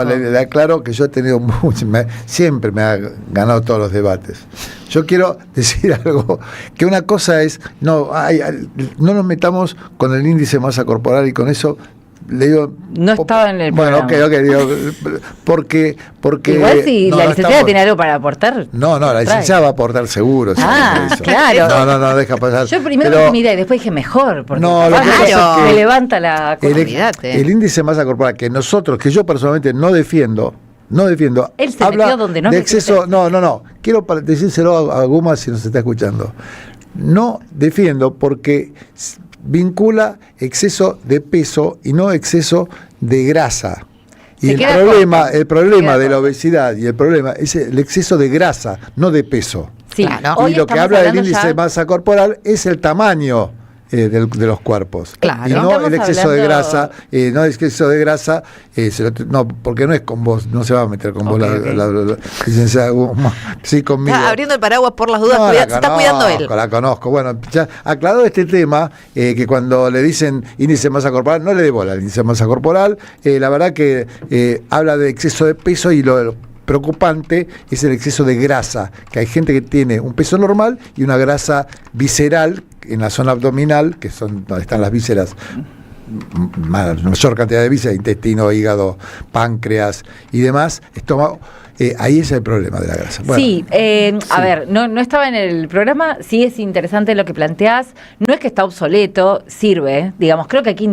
Le aclaro que yo he tenido siempre me ha ganado todos los debates. Yo quiero decir algo, que una cosa es, no nos metamos con el índice de masa corporal y con eso le digo... No estaba en el programa. Bueno, ok, digo, porque igual si la licenciada tiene algo para aportar. No, la licenciada va a aportar seguro. Claro. No, deja pasar. Yo primero dije mi idea y después dije mejor, porque lo que pasa es que me levanta la comunidad. El índice de masa corporal que yo personalmente no defiendo, él se habla metió donde no de exceso. No. Quiero decírselo a Guma si nos está escuchando. No defiendo porque vincula exceso de peso y no exceso de grasa. Y el problema de la obesidad y el problema es el exceso de grasa, no de peso. Sí, claro. Y lo que habla del índice de masa corporal es el tamaño de los cuerpos, claro. Y no el exceso de grasa, no, porque no es con vos, no se va a meter con vos la licenciada Guzmán, sí conmigo. Está abriendo el paraguas por las dudas, se está cuidando él. La conozco, bueno, ya aclarado este tema, que cuando le dicen índice de masa corporal, no le dé bola al índice de masa corporal, la verdad que habla de exceso de peso y lo preocupante es el exceso de grasa, que hay gente que tiene un peso normal y una grasa visceral en la zona abdominal, que son donde están las vísceras, mayor cantidad de vísceras, intestino, hígado, páncreas y demás, estómago. Ahí es el problema de la grasa. Bueno, sí, a ver, no estaba en el programa, sí es interesante lo que planteás, no es que está obsoleto, sirve, digamos, creo que hay que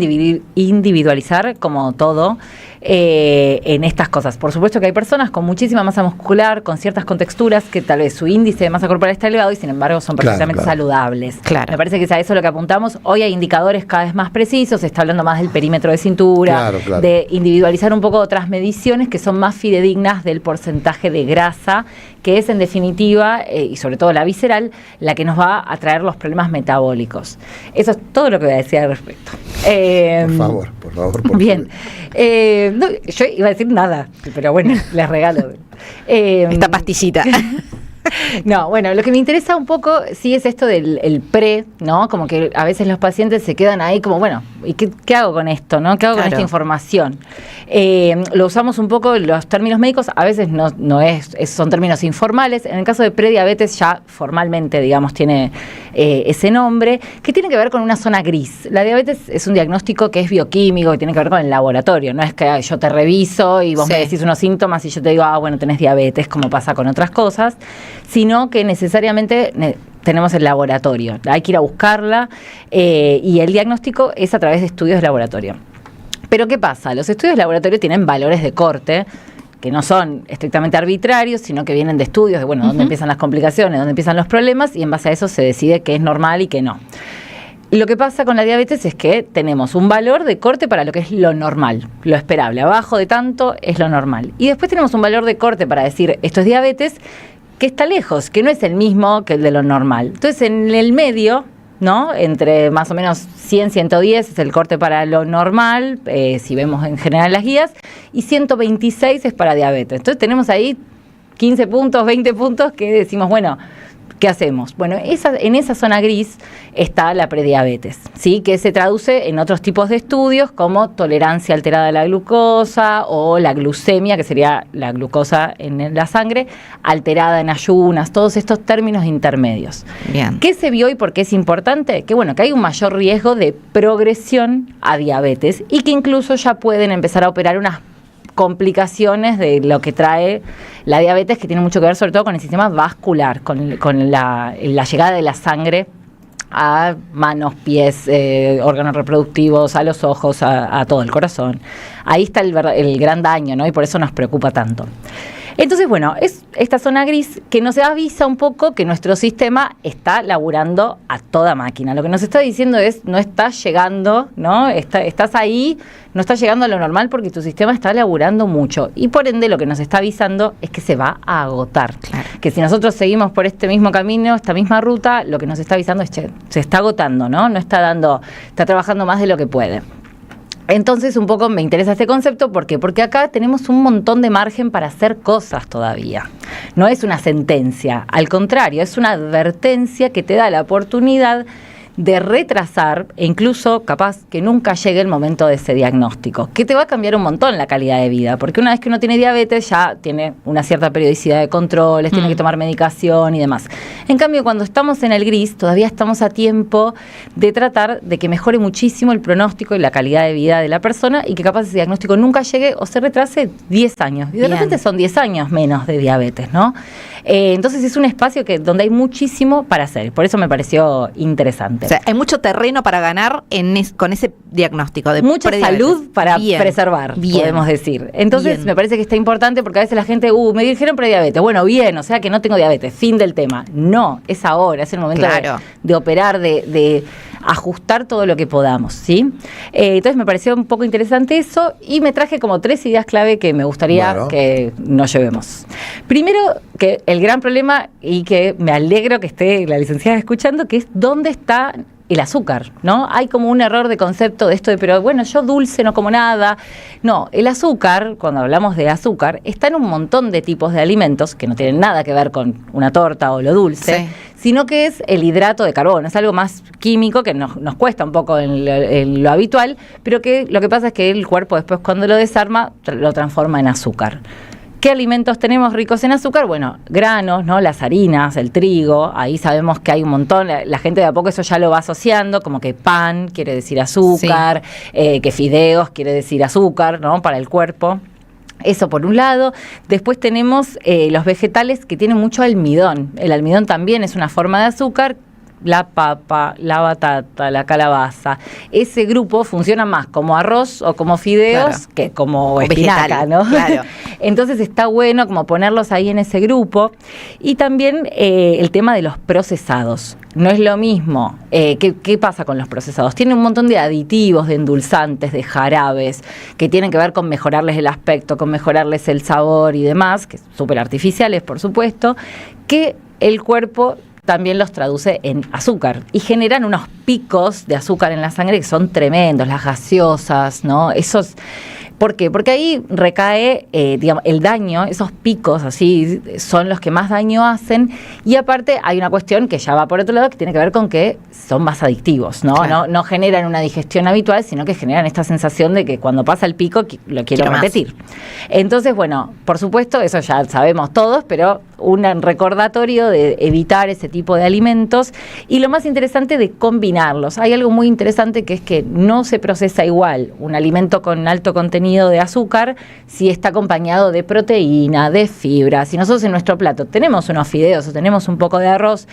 individualizar como todo en estas cosas. Por supuesto que hay personas con muchísima masa muscular, con ciertas contexturas, que tal vez su índice de masa corporal está elevado y sin embargo son perfectamente saludables. Claro. Me parece que es a eso lo que apuntamos. Hoy hay indicadores cada vez más precisos, se está hablando más del perímetro de cintura, de individualizar un poco otras mediciones que son más fidedignas del porcentaje de grasa, que es en definitiva, y sobre todo la visceral, la que nos va a traer los problemas metabólicos. Eso es todo lo que voy a decir al respecto. Por favor. Bien. No, yo iba a decir nada, pero bueno, les regalo. Esta pastillita. No, bueno, lo que me interesa un poco sí es esto del pre, ¿no? Como que a veces los pacientes se quedan ahí como, bueno, ¿y qué hago con esto, no? ¿Qué hago con esta información? Lo usamos un poco los términos médicos, a veces no son términos informales. En el caso de prediabetes ya formalmente, digamos, tiene ese nombre, que tiene que ver con una zona gris. La diabetes es un diagnóstico que es bioquímico, que tiene que ver con el laboratorio, no es que yo te reviso y vos me decís unos síntomas y yo te digo, bueno, tenés diabetes, como pasa con otras cosas, sino que necesariamente tenemos el laboratorio, hay que ir a buscarla y el diagnóstico es a través de estudios de laboratorio. Pero ¿qué pasa? Los estudios de laboratorio tienen valores de corte que no son estrictamente arbitrarios, sino que vienen de estudios de, bueno, dónde empiezan las complicaciones, dónde empiezan los problemas, y en base a eso se decide qué es normal y qué no. Lo que pasa con la diabetes es que tenemos un valor de corte para lo que es lo normal, lo esperable. Abajo de tanto es lo normal. Y después tenemos un valor de corte para decir esto es diabetes, que está lejos, que no es el mismo que el de lo normal. Entonces, en el medio, ¿no? Entre más o menos 100, 110 es el corte para lo normal, si vemos en general las guías, y 126 es para diabetes. Entonces, tenemos ahí 15 puntos, 20 puntos que decimos, bueno, ¿qué hacemos? Bueno, en esa zona gris está la prediabetes, ¿sí? Que se traduce en otros tipos de estudios como tolerancia alterada a la glucosa o la glucemia, que sería la glucosa en la sangre, alterada en ayunas, todos estos términos intermedios. Bien. ¿Qué se vio y por qué es importante? Que bueno, que hay un mayor riesgo de progresión a diabetes y que incluso ya pueden empezar a operar unas complicaciones de lo que trae la diabetes, que tiene mucho que ver sobre todo con el sistema vascular, con la llegada de la sangre a manos, pies, órganos reproductivos, a los ojos, a todo el corazón. Ahí está el gran daño, ¿no? Y por eso nos preocupa tanto. Entonces, bueno, es esta zona gris que nos avisa un poco que nuestro sistema está laburando a toda máquina. Lo que nos está diciendo es, no estás llegando, ¿no? Estás ahí, no estás llegando a lo normal porque tu sistema está laburando mucho. Y por ende, lo que nos está avisando es que se va a agotar. Claro. Que si nosotros seguimos por este mismo camino, esta misma ruta, lo que nos está avisando es que se está agotando, ¿no? Está trabajando más de lo que puede. Entonces, un poco me interesa este concepto, ¿por qué? Porque acá tenemos un montón de margen para hacer cosas todavía. No es una sentencia, al contrario, es una advertencia que te da la oportunidad de retrasar e incluso capaz que nunca llegue el momento de ese diagnóstico, que te va a cambiar un montón la calidad de vida, porque una vez que uno tiene diabetes ya tiene una cierta periodicidad de controles, tiene que tomar medicación y demás. En cambio, cuando estamos en el gris, todavía estamos a tiempo de tratar de que mejore muchísimo el pronóstico y la calidad de vida de la persona y que capaz ese diagnóstico nunca llegue o se retrase 10 años. Y de repente son 10 años menos de diabetes, ¿no? Entonces es un espacio donde hay muchísimo para hacer. Por eso me pareció interesante. O sea, hay mucho terreno para ganar con ese diagnóstico de mucha salud para preservar, podemos decir. Entonces me parece que está importante porque a veces la gente, me dijeron prediabetes. Bueno, bien, o sea que no tengo diabetes, fin del tema. No, es ahora, es el momento de operar, de ajustar todo lo que podamos, ¿sí? Entonces me pareció un poco interesante eso y me traje como 3 ideas clave que me gustaría que nos llevemos. Primero, que el gran problema, y que me alegro que esté la licenciada escuchando, que es dónde está el azúcar, ¿no? Hay como un error de concepto de esto de, pero bueno, yo dulce no como nada. No, el azúcar, cuando hablamos de azúcar, está en un montón de tipos de alimentos que no tienen nada que ver con una torta o lo dulce, sino que es el hidrato de carbono, es algo más químico que nos cuesta un poco en lo habitual, pero que lo que pasa es que el cuerpo después cuando lo desarma lo transforma en azúcar. ¿Qué alimentos tenemos ricos en azúcar? Bueno, granos, ¿no? Las harinas, el trigo, ahí sabemos que hay un montón, la gente de a poco eso ya lo va asociando, como que pan quiere decir azúcar, que fideos quiere decir azúcar, ¿no? Para el cuerpo. Eso por un lado. Después tenemos los vegetales que tienen mucho almidón. El almidón también es una forma de azúcar. La papa, la batata, la calabaza. Ese grupo funciona más como arroz o como fideos que como espinaca, ¿no? Claro. Entonces está bueno como ponerlos ahí en ese grupo. Y también el tema de los procesados. No es lo mismo. ¿Qué pasa con los procesados? Tienen un montón de aditivos, de endulzantes, de jarabes, que tienen que ver con mejorarles el aspecto, con mejorarles el sabor y demás, que son súper artificiales, por supuesto, que el cuerpo también los traduce en azúcar y generan unos picos de azúcar en la sangre que son tremendos, las gaseosas, ¿no? Esos, ¿por qué? Porque ahí recae, digamos, el daño, esos picos así son los que más daño hacen y aparte hay una cuestión que ya va por otro lado que tiene que ver con que son más adictivos, ¿no? Claro. No generan una digestión habitual, sino que generan esta sensación de que cuando pasa el pico lo quiero repetir. Más. Entonces, bueno, por supuesto, eso ya sabemos todos, pero un recordatorio de evitar ese tipo de alimentos y lo más interesante de combinarlos. Hay algo muy interesante que es que no se procesa igual un alimento con alto contenido de azúcar si está acompañado de proteína, de fibra. Si nosotros en nuestro plato tenemos unos fideos o tenemos un poco de arroz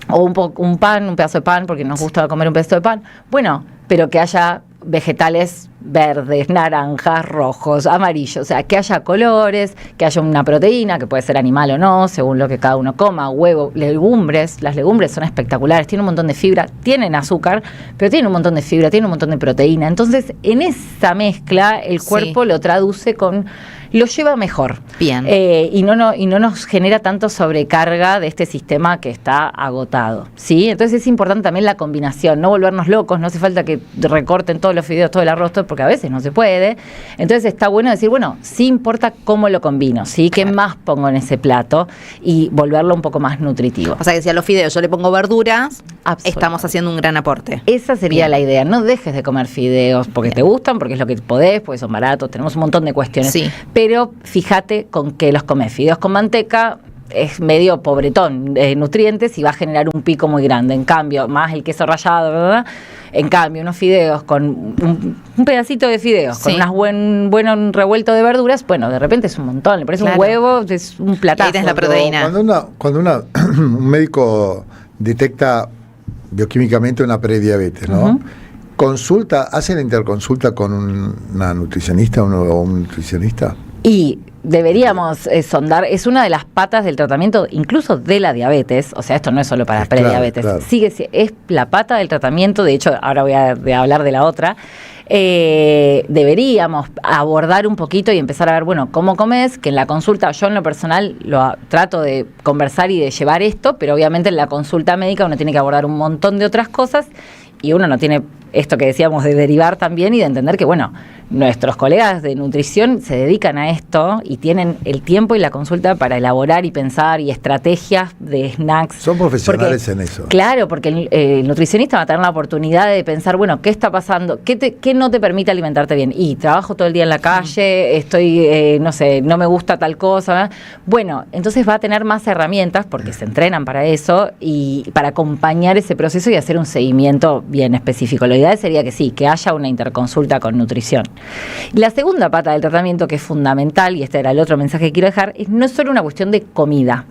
o un pan, un pedazo de pan, porque nos gusta comer un pedazo de pan, bueno, pero que haya vegetales verdes, naranjas, rojos, amarillos, o sea, que haya colores, que haya una proteína, que puede ser animal o no, según lo que cada uno coma, huevo, legumbres. Las legumbres son espectaculares, tienen un montón de fibra, tienen azúcar, pero tienen un montón de fibra, tienen un montón de proteína. Entonces, en esa mezcla, el cuerpo lo traduce lo lleva mejor. Bien. Y no nos genera tanto sobrecarga de este sistema que está agotado, ¿sí? Entonces es importante también la combinación, no volvernos locos, no hace falta que recorten todos los fideos, todo el arroz, todo, porque a veces no se puede. Entonces está bueno decir, bueno, sí importa cómo lo combino, ¿sí? ¿Qué más pongo en ese plato? Y volverlo un poco más nutritivo. O sea que si a los fideos yo le pongo verduras, estamos haciendo un gran aporte. Esa sería la idea. No dejes de comer fideos porque te gustan, porque es lo que podés, porque son baratos, tenemos un montón de cuestiones. Sí. Pero fíjate con qué los comes. Fideos con manteca es medio pobretón de nutrientes y va a generar un pico muy grande. En cambio, más el queso rallado, ¿verdad? En cambio, unos fideos con un pedacito de fideos, con unas buen revuelto de verduras, bueno, de repente es un montón. Le pones un huevo, es un platazo. Ahí tenés la proteína. Cuando un médico detecta bioquímicamente una prediabetes, ¿no? ¿Hace la interconsulta con una nutricionista o un nutricionista? Y deberíamos sondar, es una de las patas del tratamiento, incluso de la diabetes, o sea, esto no es solo para prediabetes, claro. Es la pata del tratamiento, de hecho, ahora voy a hablar de la otra. Deberíamos abordar un poquito y empezar a ver, bueno, cómo comes, que en la consulta, yo en lo personal trato de conversar y de llevar esto, pero obviamente en la consulta médica uno tiene que abordar un montón de otras cosas y uno no tiene esto que decíamos de derivar también y de entender que, bueno, nuestros colegas de nutrición se dedican a esto y tienen el tiempo y la consulta para elaborar y pensar y estrategias de snacks. Son profesionales en eso. Claro, porque el nutricionista va a tener la oportunidad de pensar, bueno, ¿qué está pasando? ¿Qué no te permite alimentarte bien? Y trabajo todo el día en la calle, estoy, no sé, no me gusta tal cosa, ¿verdad? Bueno, entonces va a tener más herramientas porque se entrenan para eso y para acompañar ese proceso y hacer un seguimiento bien específico. Lo ideal sería que sí, que haya una interconsulta con nutrición. La segunda pata del tratamiento, que es fundamental, y este era el otro mensaje que quiero dejar, es no solo una cuestión de comida.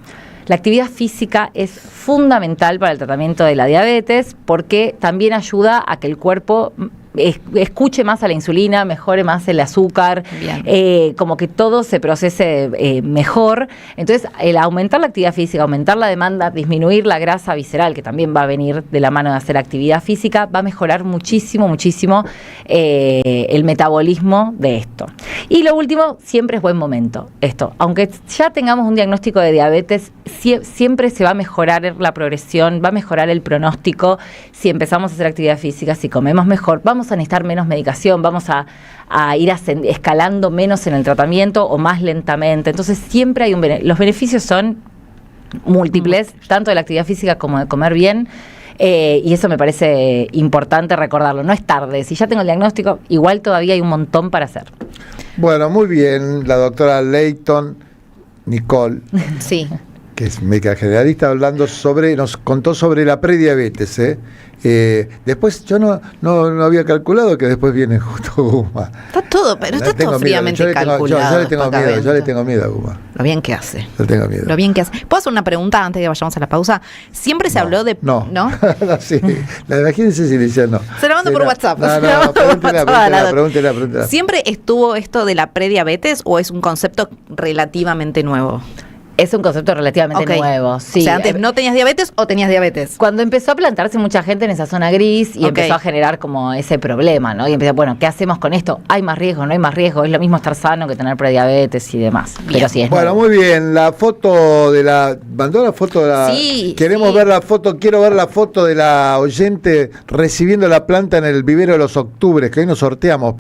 La actividad física es fundamental para el tratamiento de la diabetes porque también ayuda a que el cuerpo escuche más a la insulina, mejore más el azúcar, como que todo se procese mejor. Entonces, el aumentar la actividad física, aumentar la demanda, disminuir la grasa visceral, que también va a venir de la mano de hacer actividad física, va a mejorar muchísimo, muchísimo el metabolismo de esto. Y lo último, siempre es buen momento esto. Aunque ya tengamos un diagnóstico de diabetes, siempre se va a mejorar la progresión, va a mejorar el pronóstico si empezamos a hacer actividad física, si comemos mejor, vamos a necesitar menos medicación, vamos a ir escalando menos en el tratamiento o más lentamente. Entonces siempre hay los beneficios son múltiples, tanto de la actividad física como de comer bien. Y eso me parece importante recordarlo. No es tarde, si ya tengo el diagnóstico, igual todavía hay un montón para hacer. Bueno, muy bien, la doctora Leighton Nicole. Sí. Que es médica generalista, nos contó sobre la prediabetes. Después yo no había calculado que después viene justo Guma. Está todo, pero está todo fríamente calculado. Yo le tengo miedo a Guma. Lo bien que hace. Le tengo miedo. Lo bien que hace. ¿Puedo hacer una pregunta antes de que vayamos a la pausa? Siempre se habló de... No. Sí. Imagínense si le decían no. Se la mando por WhatsApp. Pregúntela. ¿Siempre estuvo esto de la prediabetes o es un concepto relativamente nuevo? Es un concepto relativamente nuevo. Sí. O sea, antes no tenías diabetes o tenías diabetes. Cuando empezó a plantarse mucha gente en esa zona gris y empezó a generar como ese problema, ¿no? Y empezó, bueno, ¿qué hacemos con esto? ¿Hay más riesgo? ¿No hay más riesgo? Es lo mismo estar sano que tener prediabetes y demás. Bien. Pero sí es bueno, nuevo. Muy bien. La foto de la... ¿Mandó la foto de la...? Sí. Queremos ver la foto. Quiero ver la foto de la oyente recibiendo la planta en el vivero de los Octubres, que hoy nos sorteamos.